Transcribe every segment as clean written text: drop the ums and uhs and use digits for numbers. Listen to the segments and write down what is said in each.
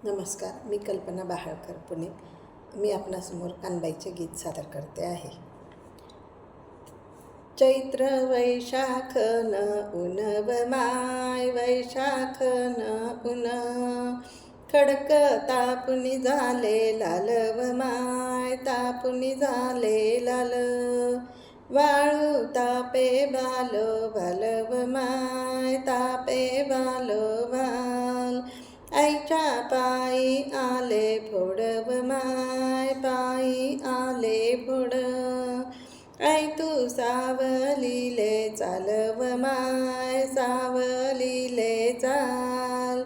नमस्कार, मी कल्पना बहाळकर पुणे. मी आपणासमोर कानबाईचे गीत सादर करते आहे. चैत्र वैशाखन उनव माय, वैशाखन उन खडक तापुनी झाले लालव माय, तापुनी झाले लाल. वाळू तापे बालो बालव माय, तापे बालो बाल. आईच्या पायी आले फोडव माय, पायी आले फोड. आई तू सावलीले चालव माय, सावलीले चाल.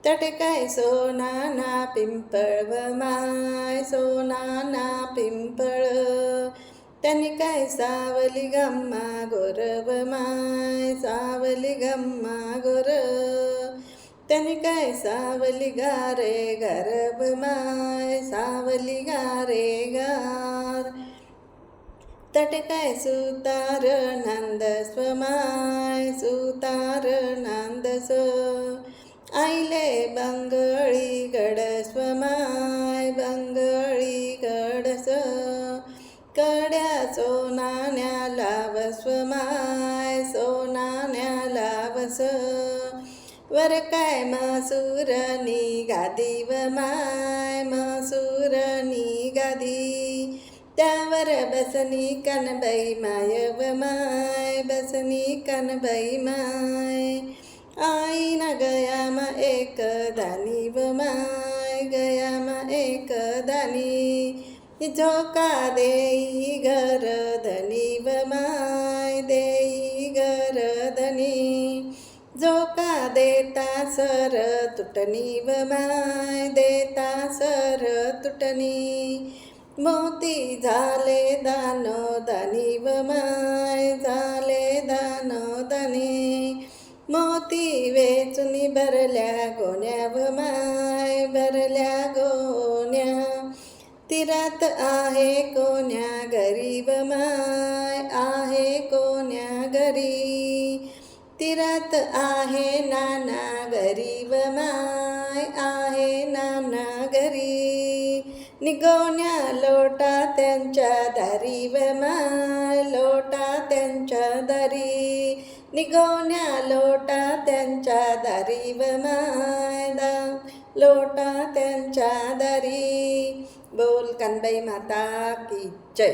तटकाय सोनाना पिंपळव माय, सोनाना पिंपळ. त्यांनी काय सावली गम्मा गोरव माय, सावली गम्मा गोर. त्यांनी काय सावली गारे गरब माय, सावली गारे गार. तट काय सुतार नांदस्व माय, सुतार नांदस. आईले बंगळी गडस्व माय, बंगळी गडस. कड्या सोनान्या लावस्व माय, सोनान्या लावस. वर काय मसूरनी गादी व माय, मसूरनी गादी. त्यावर बसनी कानबाई माय व माय, बसनी कानबाई माय. आई न गयामा एक दानी व माय, गयामा एक दानी. झोका देई घर धनी व माय, देई घर धनी. झोका देता सर तुटनी व माय, देता सर तुटनी. मोती झाले दानो दानी व माय, झाले दानो दानी. मोती वेचुनी भरल्या गोण्या व माय, भरल्या गोण्या. तिरात आहे कोण्या घरी व माय, आहे कोण्या घरी. तिरात आहे नाना घरी व माय, आहे नाना घरी. निगोण्या लोटा त्यांच्या दारी व माय, लोटा त्यांच्या दारी. निगोण्या लोटा त्यांच्या दारी व माय, लोटा त्यांच्या दारी. बोल कानबाई माता की जय.